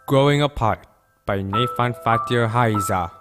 Growing Apart by Nathan Fatir Haiza.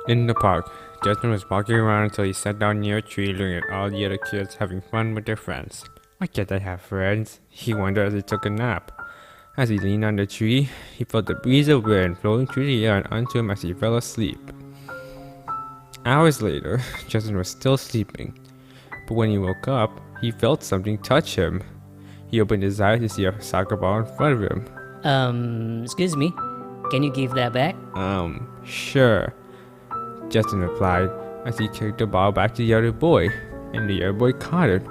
In the park, Justin was walking around until he sat down near a tree looking at all the other kids having fun with their friends. Why can't I have friends? He wondered as he took a nap. As he leaned on the tree, he felt the breeze of wind blowing through the air and onto him as he fell asleep. Hours later, Justin was still sleeping, but when he woke up, he felt something touch him. He opened his eyes to see a soccer ball in front of him. Excuse me, can you give that back? Sure, Justin replied as he kicked the ball back to the other boy, and the other boy caught it.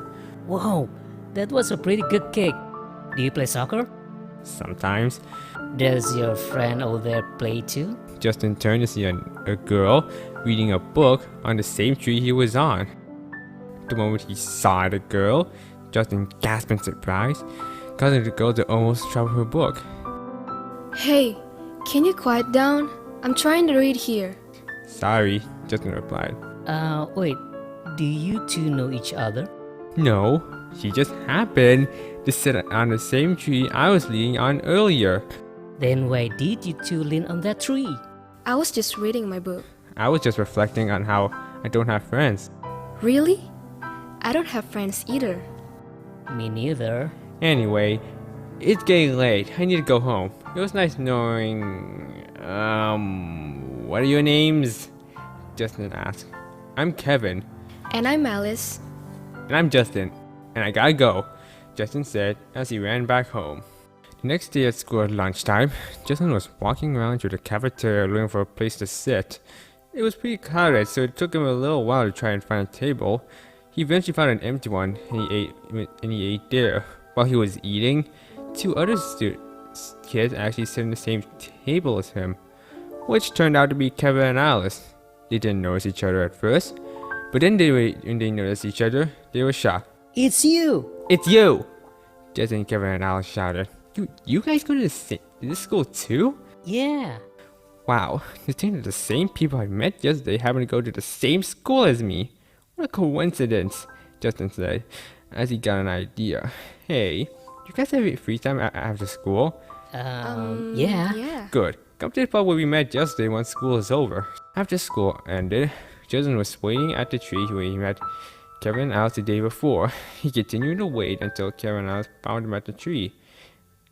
Whoa, that was a pretty good kick. Do you play soccer? Sometimes. Does your friend over there play too? Justin turned to see a girl reading a book on the same tree he was on. The moment he saw the girl, Justin gasped in surprise, causing the girl to almost drop her book. Hey, can you quiet down? I'm trying to read here. Sorry, Justin replied. Wait, do you two know each other? No, she just happened to sit on the same tree I was leaning on earlier. Then why did you two lean on that tree? I was just reading my book. I was just reflecting on how I don't have friends. Really? I don't have friends either. Me neither. Anyway, it's getting late. I need to go home. It was nice knowing... what are your names? Justin asked. I'm Kevin. And I'm Alice. And I'm Justin. And I gotta go, Justin said as he ran back home. The next day at school at lunchtime, Justin was walking around through the cafeteria looking for a place to sit. It was pretty crowded, so it took him a little while to try and find a table. He eventually found an empty one, and he ate there. While he was eating, two other kids actually sat in the same table as him, which turned out to be Kevin and Alice. They didn't notice each other at first, but then when they noticed each other, they were shocked. It's you! It's you! Justin, Kevin, and Alice shouted. You guys go to this school too? Yeah. Wow, to think that the same people I met yesterday happen to go to the same school as me. What a coincidence, Justin said, as he got an idea. Hey, you guys have free time after school? Yeah. Yeah. Good. Come to the spot where we met yesterday once school is over. After school ended, Justin was waiting at the tree where he met Kevin and Alice the day before. He continued to wait until Kevin and Alice found him at the tree.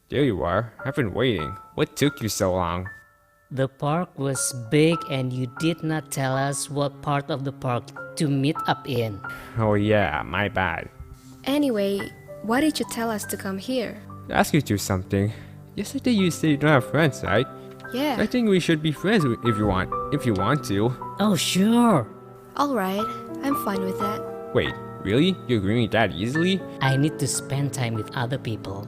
There you are. I've been waiting. What took you so long? The park was big and you did not tell us what part of the park to meet up in. Oh yeah, my bad. Anyway, why did you tell us to come here? To ask you to something. Yesterday you said you don't have friends, right? Yeah. I think we should be friends if you want to. Oh, sure. Alright, I'm fine with that. Wait, really? You agree with that easily? I need to spend time with other people.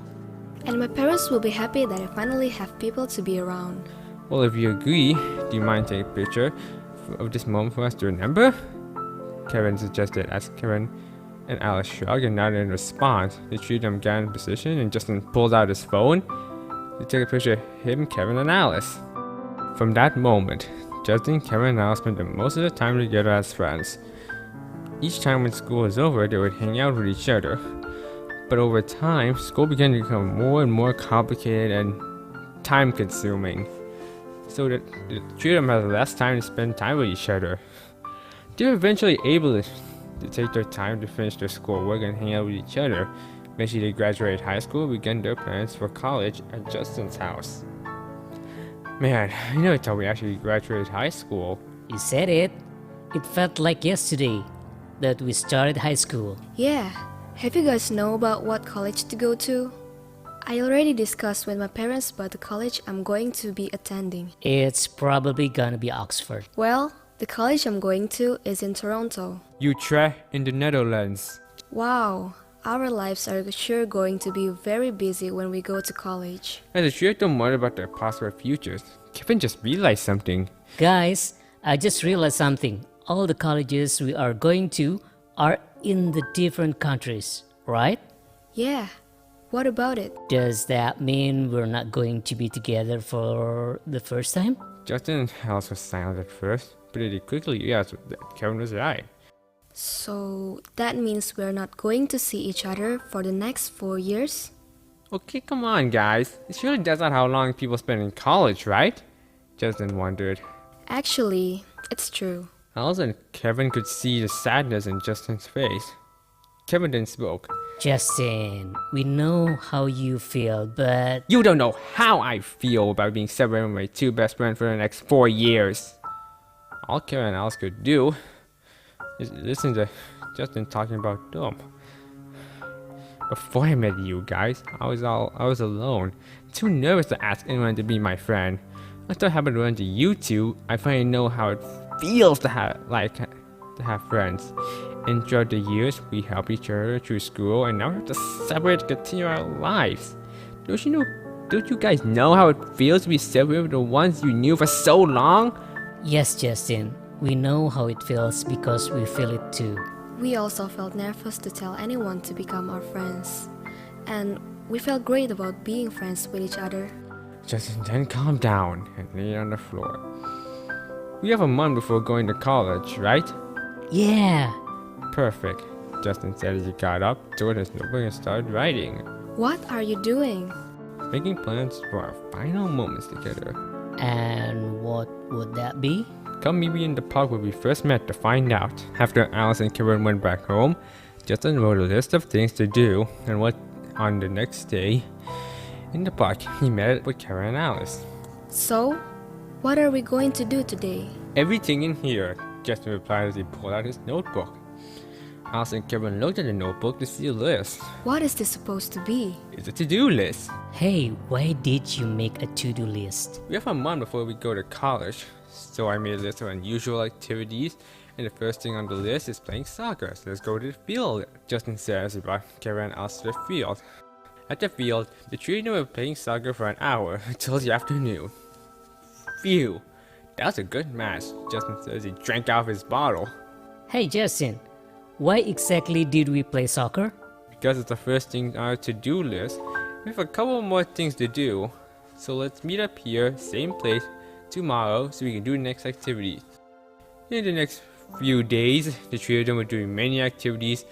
And my parents will be happy that I finally have people to be around. Well, if you agree, do you mind taking a picture of this moment for us to remember? Kevin suggested as Kevin and Alice shrugged and nodded in response. The three of them got in position and Justin pulled out his phone to take a picture of him, Kevin, and Alice. From that moment, Justin, Kevin, and Alice spent the most of the time together as friends. Each time when school was over, they would hang out with each other. But over time, school began to become more and more complicated and time-consuming, so that the three of them had less time to spend time with each other. They were eventually able to take their time to finish their schoolwork and hang out with each other. Eventually, they graduated high school and began their plans for college at Justin's house. Man, I never thought we actually graduated high school. You said it. It felt like yesterday that we started high school. Yeah. Have you guys know about what college to go to? I already discussed with my parents about the college I'm going to be attending. It's probably gonna be Oxford. Well, the college I'm going to is in Toronto. Utrecht in the Netherlands. Wow, our lives are sure going to be very busy when we go to college. As the three of them wondered about their possible futures, Kevin just realized something. Guys, I just realized something. All the colleges we are going to are in the different countries, right? Yeah, what about it? Does that mean we're not going to be together for the first time? Justin and Alice was silent at first, but they quickly realized that Kevin was right. So that means we're not going to see each other for the next 4 years? Okay, come on, guys. Surely that's not how long people spend in college, right? Justin wondered. Actually, it's true. Alice and Kevin could see the sadness in Justin's face. Kevin then spoke. Justin, we know how you feel, but You don't know how I feel about being separated from my two best friends for the next 4 years. All Kevin and Alice could do is listen to Justin talking about them. Before I met you guys, I was alone, too nervous to ask anyone to be my friend. Until I happened to run to you two, I finally know how it feels to have friends. And throughout the years, we help each other through school, and now we have to separate to continue our lives. Don't you guys know how it feels to be separated from the ones you knew for so long? yes, Justin, we know how it feels because we feel it too. We also felt nervous to tell anyone to become our friends. And we felt great about being friends with each other. Justin then calmed down and lay on the floor. We have a month before going to college, right? Yeah, Perfect, Justin said as he got up, toward his notebook and started writing. What are you doing? Making plans for our final moments together. and what would that be? Come meet me in the park where we first met to find out. After Alice and Kevin went back home, Justin wrote a list of things to do, and on the next day, in the park, he met with Kevin and Alice. So, what are we going to do today? Everything in here, Justin replied as he pulled out his notebook. Alice and Kevin looked at the notebook to see a list. What is this supposed to be? It's a to-do list. Hey, why did you make a to-do list? We have a month before we go to college, so I made a list of unusual activities, and the first thing on the list is playing soccer. So let's go to the field, Justin said as he brought Kevin and Alice to the field. At the field, the three of them were playing soccer for an hour until the afternoon. Phew, that was a good match, Justin said as he drank out of his bottle. Hey, Justin, why exactly did we play soccer? Because it's the first thing on our to-do list, we have a couple more things to do. So let's meet up here, same place, tomorrow so we can do the next activities. In the next few days, the three of them were doing many activities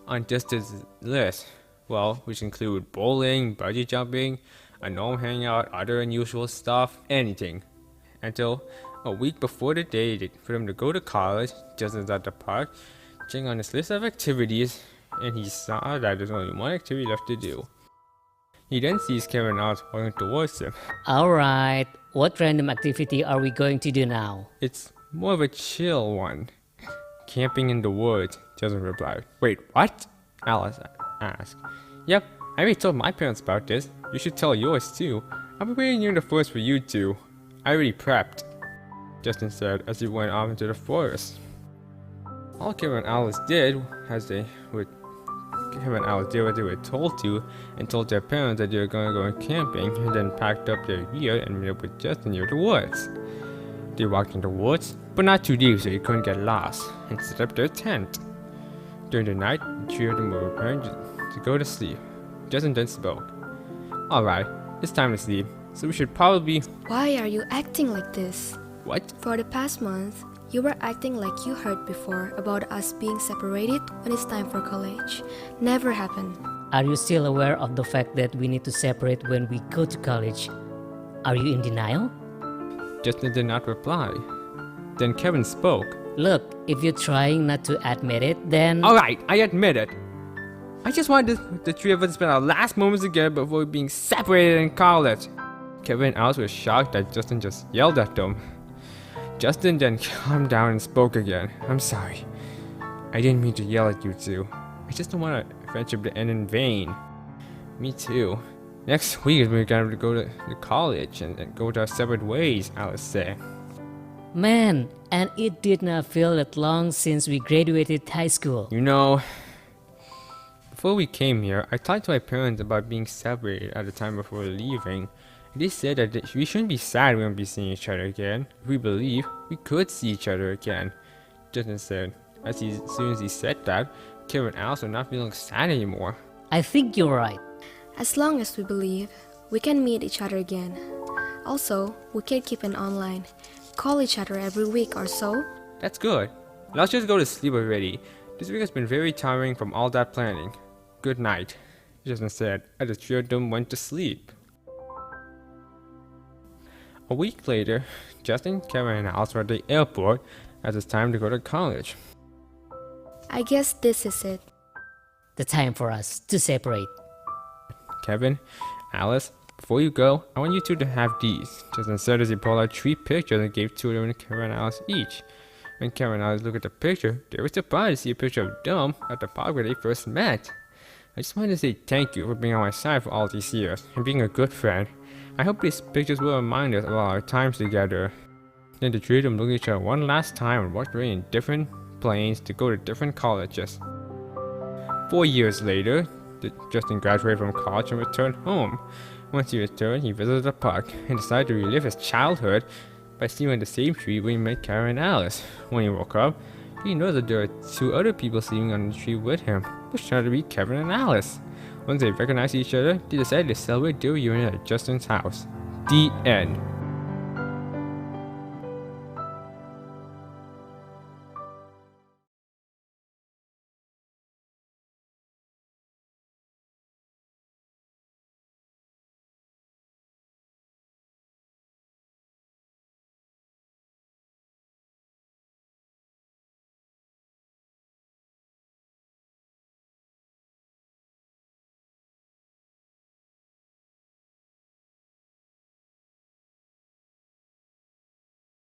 on Justin's list. Well, which include bowling, bungee jumping, a gnome hangout, other unusual stuff, anything. Until a week before the day for them to go to college, Justin's at the park, checking on his list of activities, and he saw that there's only one activity left to do. He then sees Kevin and Alice walking towards him. Alright, what random activity are we going to do now? It's more of a chill one. Camping in the woods, Justin replied. Wait, what? Alice asked. Yep, I already told my parents about this. You should tell yours too. I'll be waiting near the forest for you two. I already prepped, Justin said as he went off into the forest. All Kevin and Alice did what they were told to, and told their parents that they were going to go camping, and then packed up their gear and met up with Justin near the woods. They walked in the woods, but not too deep so they couldn't get lost, and set up their tent. During the night, the three of them were preparing to go to sleep. Justin then spoke. Alright, it's time to sleep, so we should probably... Why are you acting like this? What? For the past month, you were acting like you heard before about us being separated when it's time for college. Never happened. Are you still aware of the fact that we need to separate when we go to college? Are you in denial? Justin did not reply. Then Kevin spoke. Look, if you're trying not to admit it, then... Alright, I admit it. I just wanted the three of us to spend our last moments together before being separated in college. Kevin and Alice were shocked that Justin just yelled at them. Justin then calmed down and spoke again. I'm sorry. I didn't mean to yell at you two. I just don't want our friendship to end in vain. Me too. Next week we're gonna go to college and go to our separate ways, Alice said. Man, and it did not feel that long since we graduated high school. You know, before we came here, I talked to my parents about being separated at the time before leaving. They said that we shouldn't be sad we won't be seeing each other again. If we believe, we could see each other again, Justin said. As soon as he said that, Kevin and Alice were not feeling sad anymore. I think you're right. As long as we believe, we can meet each other again. Also, we can keep it online. Call each other every week or so. That's good. Let's just go to sleep already. This week has been very tiring from all that planning. Good night. Justin said as the three of them went to sleep. A week later, Justin, Kevin, and Alice were at the airport as it's time to go to college. I guess this is it. The time for us to separate. Kevin, Alice, before you go, I want you two to have these. Justin said as he pulled out 3 pictures and gave 2 of them to Kevin and Alice each. When Kevin and Alice looked at the picture, they were surprised to see a picture of them at the park where they first met. I just wanted to say thank you for being on my side for all these years and being a good friend. I hope these pictures will remind us of our times together. Then the three of them looked at each other one last time and walked away in different planes to go to different colleges. 4 years later, Justin graduated from college and returned home. Once he returned, he visited the park and decided to relive his childhood by sleeping on the same tree where he met Karen and Alice. When he woke up, he noticed that there were 2 other people sleeping on the tree with him, which turned out to be Kevin and Alice. Once they recognized each other, they decided to celebrate their reunion at Justin's house. The end.